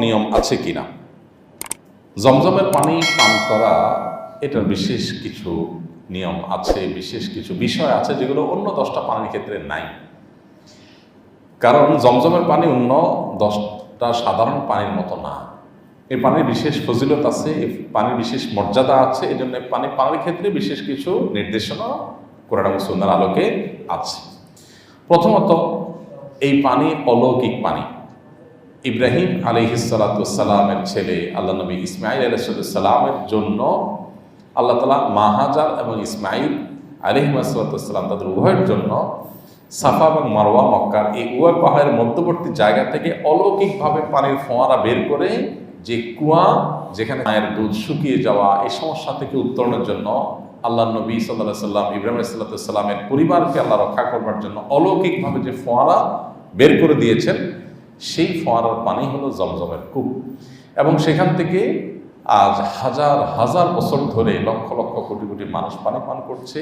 নিয়ম আছে কিনা। জমজমের পানি পান করা এটার বিশেষ কিছু নিয়ম আছে, বিশেষ কিছু বিষয় আছে যেগুলো অন্য 10টা পানির ক্ষেত্রে নাই। কারণ জমজমের পানি অন্য 10টা সাধারণ পানির মতো না। এই পানির বিশেষ ফজিলত আছে, এই পানির বিশেষ মর্যাদা আছে। এই জন্য পানি পানির ক্ষেত্রে বিশেষ কিছু নির্দেশনা কোরআন এবং সুন্নাহর আলোকে আছে। প্রথমত, এই পানি অলৌকিক পানি। ইব্রাহিম আলাইহিসসালামের ছেলে আল্লাহ নবী ইসমাইল আলাইহিসসালামের জন্য আল্লাহ তাআলা মা হাজার এবং ইসমাইল আলাইহিসসালাম তাদের উভয়ের জন্য সাফা এবং মারওয়া মক্কার এই উভয় পাহাড়ের মধ্যবর্তী জায়গা থেকে অলৌকিকভাবে পানির ফোয়ারা বের করে যে কুয়া, যেখানে মায়ের দুধ শুকিয়ে যাওয়া, এই সমস্যা থেকে উত্তরণের জন্য আল্লাহ নবী সাল্লাল্লাহু আলাইহি সাল্লাম ইব্রাহিম আলাইহিস সালামের পরিবারকে আল্লাহ রক্ষা করবার জন্য অলৌকিকভাবে যে ফোয়ারা বের করে দিয়েছেন, সেই ফোয়ারার পানি হলো জমজমের কূপ। এবং সেখান থেকে আজ হাজার হাজার বছর ধরে লক্ষ লক্ষ কোটি কোটি মানুষ পানি পান করছে।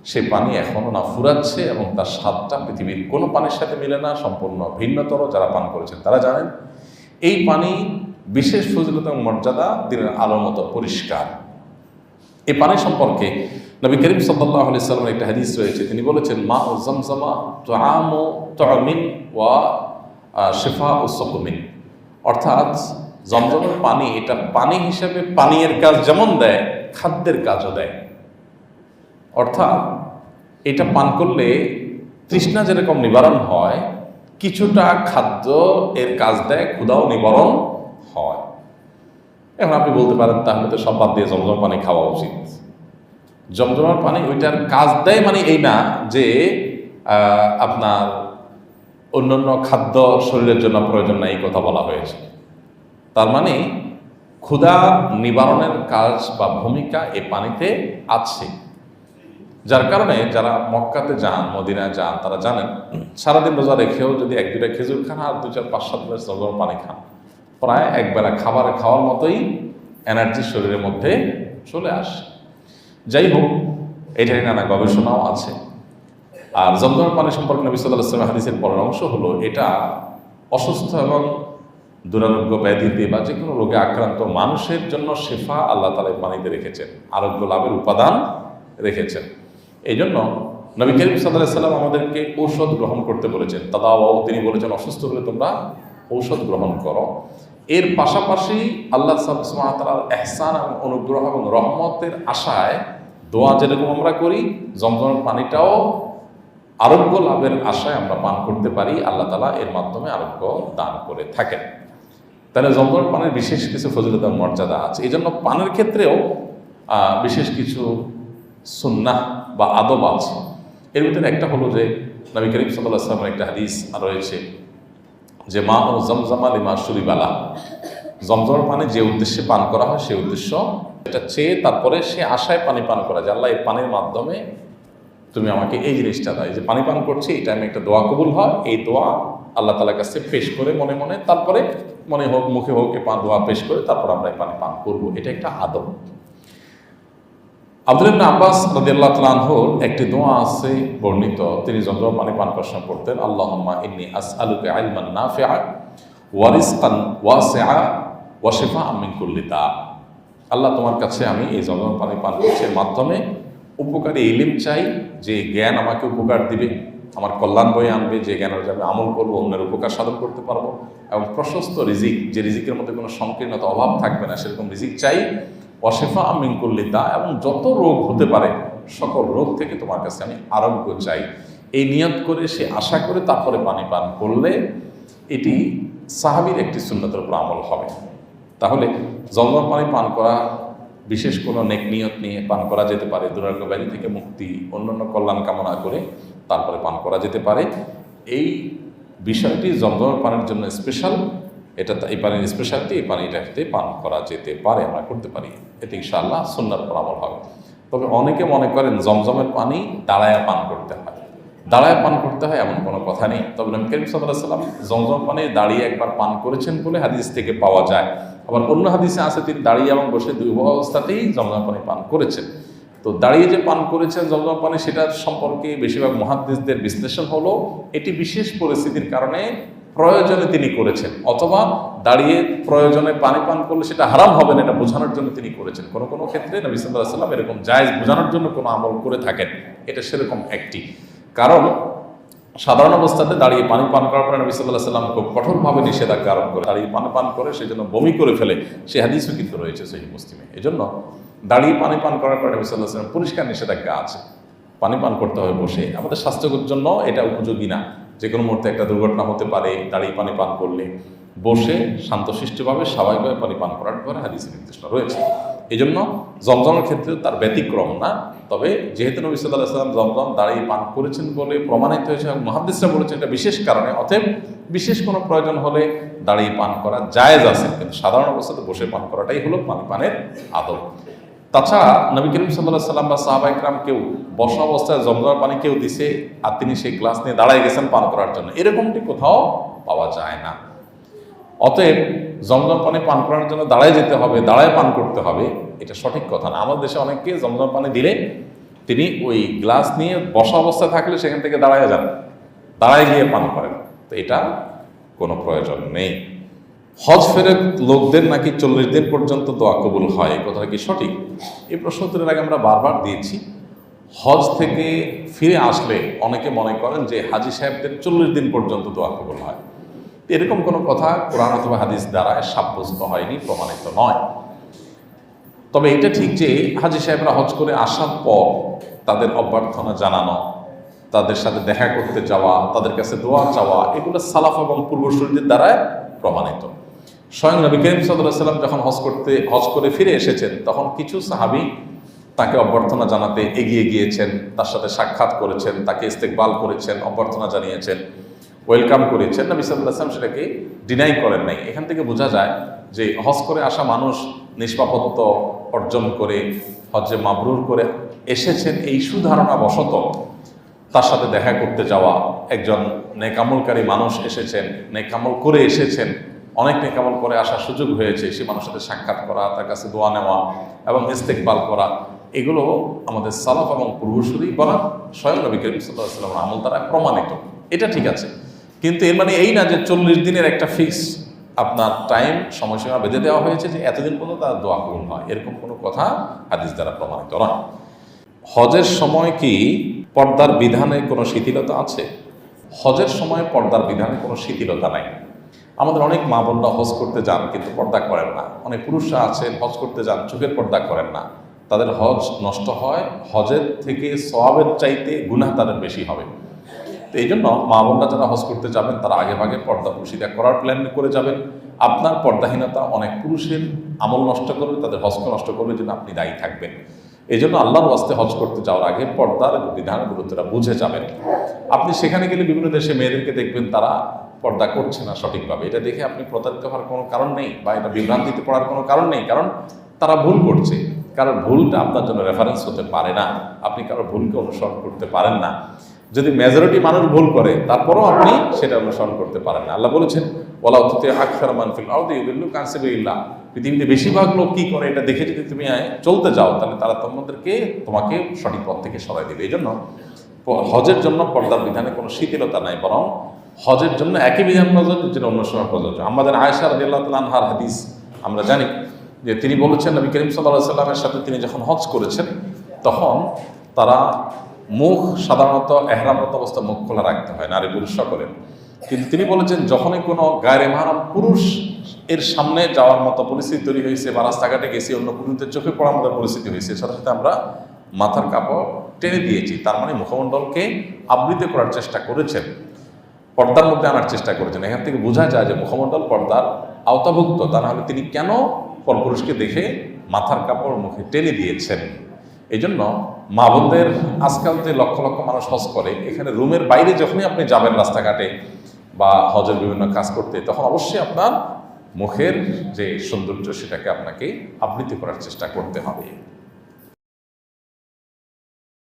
সে পানি এখনও না ফুরাচ্ছে এবং তার স্বাদটা পৃথিবীর কোনো পানির সাথে মিলে না, সম্পূর্ণ ভিন্নতর। যারা পান করেছেন তারা জানেন এই পানি বিশেষ ফজিলত এবং মর্যাদা দিনের আলোর মতো পরিষ্কার। এই পানি সম্পর্কে নবী করিম সাল্লাল্লাহু আলাইহি সাল্লামের একটা হাদিস রয়েছে। তিনি বলেছেন, মা ও জমজমা তুআমু তুআমিন ওয়া শিফা ও সাকুমিন। অর্থাৎ জমজমের পানি এটা পানি হিসেবে পানীয়ের কাজ যেমন দেয়, খাদ্যের কাজও দেয়। অর্থাৎ এটা পান করলে তৃষ্ণা যেরকম নিবারণ হয়, কিছুটা খাদ্য এর কাজ দেয়, ক্ষুধাও নিবারণ হয়। এখন আপনি বলতে পারেন তাহলে তো সব বাদ দিয়ে জমজম পানি খাওয়া উচিত। জমজমের পানি ওইটার কাজ দেয় মানে এই না যে আপনার অন্যান্য খাদ্য শরীরের জন্য প্রয়োজন নাই, এই কথা বলা হয়েছে। তার মানে ক্ষুধা নিবারণের কাজ বা ভূমিকা এই পানিতে আছে। যার কারণে যারা মক্কাতে যান, মদিনায় যান, তারা জানেন সারাদিন রোজা রেখেও যদি 1-2টা খেজুর খান আর 2-4-5-7 গ্লাস জমজম পানি খান, প্রায় একবেলা খাওয়ার মতোই এনার্জি শরীরের মধ্যে চলে আসে। যাই হোক, এটাই নানা গবেষণাও আছে। আর জমজমের পানি সম্পর্কে নবী সাল্লাল্লাহু আলাইহি ওয়াসাল্লাম হাদিসের পরের অংশ হলো, এটা অসুস্থ এবং দুরারোগ্য ব্যাধিতে বা যে কোনো রোগে আক্রান্ত মানুষের জন্য শেফা আল্লাহ তাআলা পানিতে রেখেছেন, আরোগ্য লাভের উপাদান রেখেছেন। এই জন্য নবী করিম সাল্লাল্লাহু আলাইহি ওয়াসাল্লাম আমাদেরকে ঔষধ গ্রহণ করতে বলেছেন। তাদাওয়াও, তিনি বলেছেন অসুস্থ হলে তোমরা ঔষধ গ্রহণ করো। এর পাশাপাশি আল্লাহ সুবহানাহু ওয়া তাআলার ইহসান এবং অনুগ্রহ এবং রহমতের আশায় দোয়া যেরকম আমরা করি, জমজমের পানিটাও আরোগ্য লাভের আশায় আমরা পান করতে পারি। আল্লাহ তাআলা এর মাধ্যমে আরোগ্য দান করে থাকেন। তাহলে জমজমের পানির বিশেষ কিছু ফজিলত এবং মর্যাদা আছে। এই জন্য পানের ক্ষেত্রেও বিশেষ কিছু সুন্নাহ বা আদব আছে। এর ভিতরে একটা হলো যে নবী করিম সাল্লাল্লাহু আলাইহি ওয়াসাল্লামের একটা হাদিস রয়েছে যে মা ও জমজমা লিমা শুরিবালা, জমজমের পানি যে উদ্দেশ্যে পান করা হয় সেই উদ্দেশ্য এটা চেয়ে তারপরে সে আশায় পানি পান করা, যে আল্লাহ এই পানির মাধ্যমে তুমি আমাকে এই জিনিসটা দাও, যে পানি পান করছি এই টাইমে একটা দোয়া কবুল হয়, এই দোয়া আল্লাহ তাআলার কাছে পেশ করে মনে মনে, তারপরে মনে হোক মুখে হোক এ দোয়া পেশ করে তারপর আমরা এই পানি পান করবো। এটা একটা আদব। আব্দুল্লাহ ইবনে আব্বাস রাদিয়াল্লাহু তাআলা আনহুর একটি দোয়া আছে বর্ণিত, তিনি জমজম পানি পান করার সময় পড়তেন, আল্লাহুম্মা ইন্নী আসআলুকা ইলমান নাফিআ ওয়া রিজকান ওয়াসিআ ওয়া শিফাআন মিন কুল্লি দা। আল্লাহ, তোমার কাছে আমি এই জমজম পানি পান করছি, এর মাধ্যমে উপকারী ইলম চাই, যে জ্ঞান আমাকে উপকার দিবে, আমার কল্যাণ বয়ে আনবে, যে জ্ঞানের আমি আমল করবো, অন্যের উপকার সাধন করতে পারবো, এবং প্রশস্ত রিজিক, যে রিজিকের মধ্যে কোনো সংকীর্ণতা অভাব থাকবে না, সেরকম রিজিক চাই। ওয়াশিফাআন মিন কুল্লি দা, এবং যত রোগ হতে পারে সকল রোগ থেকে তোমার কাছে আমি আরোগ্য চাই। এই নিয়ত করে সে আশা করে তারপরে পানি পান করলে এটি সাহাবীর একটি সুন্নতের উপর আমল হবে। তাহলে জমজম পানি পান করা বিশেষ কোনো নেক নিয়ত নিয়ে পান করা যেতে পারে, দুরারোগ্য ব্যাধি থেকে মুক্তি, অন্যান্য কল্যাণ কামনা করে তারপরে পান করা যেতে পারে। এই বিষয়টি জমজমের পানির জন্য স্পেশাল, এটা এই পানির স্পেশালিটি, এই পানিটাতে পান করা যেতে পারে, আমরা করতে পারি। এতে ইনশাআল্লাহ সুন্নাহর উপর আমল হবে। তবে অনেকে মনে করেন জমজমের পানি দাঁড়ায়া পান করতে হয়। দাঁড়ায় পান করতে হয় এমন কোনো কথা নেই। তবে নবী করিম সাল্লাল্লাহু আলাইহি ওয়াসাল্লাম জমজম পানি দাঁড়িয়ে একবার পান করেছেন বলে হাদিস থেকে পাওয়া যায়। আবার অন্য হাদিসে আছে তিনি দাঁড়িয়ে এবং বসে দুই অবস্থাতেই জমজম পানি পান করেছেন। তো দাঁড়িয়ে যে পান করেছেন জমজম পানি, সেটা সম্পর্কে বেশিরভাগ মুহাদ্দিসদের বিশ্লেষণ হলো এটি বিশেষ পরিস্থিতির কারণে প্রয়োজনে তিনি করেছেন, অথবা দাঁড়িয়ে প্রয়োজনে পানি পান করলে সেটা হারাম হবে না, এটা বোঝানোর জন্য তিনি করেছেন। কোনো কোনো ক্ষেত্রে নবী সাল্লাল্লাহু আলাইহি ওয়াসাল্লাম এরকম জায়েজ বোঝানোর জন্য কোনো আমল করে থাকেন, এটা সেরকম একটি। কারণ সাধারণ অবস্থাতে দাঁড়িয়ে পানি পান করার পরে নবী সাল্লাল্লাহু আলাইহি ওয়াসাল্লাম খুব কঠোরভাবে নিষেধাজ্ঞা আরোপ করে, দাঁড়িয়ে পানি পান করে সেজন্য বমি করে ফেলে, সে হাদিসও কিন্তু রয়েছে সহিহ মুসলিমে। এজন্য দাঁড়িয়ে পানি পান করার পরে নবী সাল্লাল্লাহু আলাইহি ওয়াসাল্লাম পরিষ্কার নিষেধাজ্ঞা আছে। পানি পান করতে হবে বসে, আমাদের স্বাস্থ্যের জন্য এটা উপযোগী না। যে কোনো মুহূর্তে একটা দুর্ঘটনা হতে পারে দাঁড়িয়ে পানি পান করলে। বসে শান্তশিষ্টভাবে স্বাভাবিকভাবে পানি পান করার পরে হাদিসে নির্দিষ্ট রয়েছে। এই জন্য জমজমের ক্ষেত্রে তার ব্যতিক্রম না। তবে যেহেতু নবী সাল্লাল্লাহু আলাইহি ওয়াসাল্লাম জমজম দাঁড়িয়ে পান করেছেন বলে প্রমাণিত হয়েছে এবং মুহাদ্দিসরা বলেছেন এটা বিশেষ কারণে, অতএব বিশেষ কোনো প্রয়োজন হলে দাঁড়িয়ে পান করা জায়েজ আছে, কিন্তু সাধারণ অবস্থাতে বসে পান করাটাই হলো পানি পানের আদব। তাছাড়া নবী করিম সাল্লাল্লাহু আলাইহি ওয়াসাল্লাম বা সাহাবা ইকরাম কেউ বসা অবস্থায় জমজমের পানি কেউ দিছে আর তিনি সেই গ্লাস নিয়ে দাঁড়ায় গেছেন পান করার জন্য, এরকমটি কোথাও পাওয়া যায় না। অতএব জমজম পানি পান করার জন্য দাঁড়ায় যেতে হবে, দাঁড়ায় পান করতে হবে, এটা সঠিক কথা না। আমাদের দেশে অনেককে জমজম পানি দিলে তিনি ওই গ্লাস নিয়ে বসা অবস্থায় থাকলে সেখান থেকে দাঁড়ায় যান, দাঁড়ায় গিয়ে পান করেন, তো এটা কোনো প্রয়োজন নেই। হজ ফেরত লোকদের নাকি 40 দিন পর্যন্ত দোয়া কবুল হয়, এই কথাটা কি সঠিক? এই প্রশ্ন উত্তরের আগে আমরা বারবার দিয়েছি। হজ থেকে ফিরে আসলে অনেকে মনে করেন যে হাজি সাহেবদের 40 দিন পর্যন্ত দোয়া কবুল হয়। এরকম কোনো কথা কোরআন অথবা হাদিস দ্বারা সাব্যস্ত হয়নি, প্রমাণিত নয়। তবে এটা ঠিক যে হাজি সাহেবরা হজ করে আসার পর তাদের অভ্যর্থনা জানানো, তাদের সাথে দেখা করতে যাওয়া, তাদের কাছে দোয়া চাওয়া, এগুলো সালাফ এবং পূর্বসূরীদের দ্বারা প্রমাণিত। স্বয়ং নবী করিম সাল্লাল্লাহু আলাইহি ওয়াসাল্লাম যখন হজ করে ফিরে এসেছেন, তখন কিছু সাহাবী তাকে অভ্যর্থনা জানাতে এগিয়ে গিয়েছেন, তার সাথে সাক্ষাৎ করেছেন, তাকে ইস্তেকবাল করেছেন, অভ্যর্থনা জানিয়েছেন, ওয়েলকাম করেছেন। নবী সাল্লাল্লাহু আলাইহি ওয়াসাল্লাম সেটাকে ডিনাই করেন নাই। এখান থেকে বোঝা যায় যে হজ করে আসা মানুষ নিষ্পাপত্য অর্জন করে হজ্জে মাবরুর করে এসেছেন, এই সুধারণা বশত তার সাথে দেখা করতে যাওয়া, একজন নেকামলকারী মানুষ এসেছেন, নেকামল করে এসেছেন, অনেক নেকামল করে আসার সুযোগ হয়েছে, সে মানুষের সাথে সাক্ষাৎ করা, তার কাছে দোয়া নেওয়া এবং ইস্তেকবাল করা, এগুলো আমাদের সালাফ এবং পূর্বসূরি বলা স্বয়ং নবী করিম সাল্লাল্লাহু আলাইহি ওয়াসাল্লামের আমল দ্বারা প্রমাণিত। এটা ঠিক আছে, কিন্তু এর মানে এই না যে 40 দিনের একটা ফিক্স আপনার টাইম সময়সীমা বেঁধে দেওয়া হয়েছে যে এতদিন পর্যন্ত তার দোয়া কবুল হয়, এরকম কোনো কথা হাদিস দ্বারা প্রমাণিত নয়। হজের সময় কি পর্দার বিধানে কোনো শিথিলতা আছে? হজের সময় পর্দার বিধানে কোনো শিথিলতা নাই। আমাদের অনেক মা বোনরা হজ করতে যান কিন্তু পর্দা করেন না, অনেক পুরুষরা আছেন হজ করতে যান চোখের পর্দা করেন না, তাদের হজ নষ্ট হয়, হজের থেকে সওয়াবের চাইতে গুনাহ তাদের বেশি হবে। তো এই জন্য মা বোনরা যারা হজ করতে যাবেন তারা আগে ভাগে পর্দা পুশিদা করার প্ল্যান করে যাবেন। আপনার পর্দাহীনতা অনেক পুরুষের আমল নষ্ট করবে, তাদের হজকে নষ্ট করবে, যেন আপনি দায়ী থাকবেন। এই জন্য আল্লাহর ওয়াস্তে হজ করতে যাওয়ার আগে পর্দার বিধান গুরুত্বটা বুঝে যাবেন। আপনি সেখানে গেলে বিভিন্ন দেশে মেয়েদেরকে দেখবেন তারা পর্দা করছে না সঠিকভাবে, এটা দেখে আপনি প্রতারিত হওয়ার কোনো কারণ নেই বা এটা বিভ্রান্তিতে পড়ার কোনো কারণ নেই, কারণ তারা ভুল করছে। কারণ ভুলটা আপনার জন্য রেফারেন্স হতে পারে না, আপনি কারো ভুলকে অনুসরণ করতে পারেন না। যদি মেজরিটি মানুষ ভুল করে তারপরও আপনি সেটা অনুসরণ করতে পারেন না। আল্লাহ বলেছেন ওয়ালা তুতি আকসার মান ফিল আরদি ইউদিল্লুকা আন সাবিলিল্লাহ, পৃথিবীতে বেশিরভাগ লোক কি করে এটা দেখে যদি তুমি চলতে যাও তাহলে তারা তোমাকে সঠিক পথ থেকে সরাই দেবে। এই জন্য হজের জন্য পর্দার বিধানে কোনো শিথিলতা নাই, বরং হজের জন্য একই বিধান প্রযোজ্য যেটা অন্য সময় প্রযোজ্য। আমাদের আয়েশা রাদিয়াল্লাহু তাআলা আনহার হাদিস আমরা জানি যে তিনি বলেছেন নবী করিম সাল্লাল্লাহু আলাইহি ওয়াসাল্লামের সাথে তিনি যখন হজ করেছেন তখন তারা মুখ সাধারণত এহরামরত অবস্থা মুখ খোলা রাখতে হয় নারী পুরুষ সকলের, কিন্তু তিনি বলেছেন যখনই কোনো গায়রে মাহরাম পুরুষ এর সামনে যাওয়ার মতো পরিস্থিতি তৈরি হয়েছে বা রাস্তাঘাটে গেছি অন্য পুরুষদের চোখে পড়ার মতো পরিস্থিতি হয়েছে, সাথে সাথে আমরা মাথার কাপড় টেনে দিয়েছি, তার মানে মুখমণ্ডলকে আবৃত করার চেষ্টা করেছেন, পর্দার মধ্যে আনার চেষ্টা করেছেন। এখান থেকে বোঝা যায় যে মুখমণ্ডল পর্দার আওতাভুক্ত, তা নাহলে তিনি কেন পরপুরুষকে দেখে মাথার কাপড় মুখে টেনে দিয়েছেন। এই জন্য মা বোনদের আজকাল যে লক্ষ লক্ষ মানুষ হজ করে, এখানে রুমের বাইরে যখনই আপনি যাবেন রাস্তাঘাটে বা হজের বিভিন্ন কাজ করতে, তখন অবশ্যই আপনার মুখের যে সৌন্দর্য সেটাকে আপনাকে আবৃত করার চেষ্টা করতে হবে।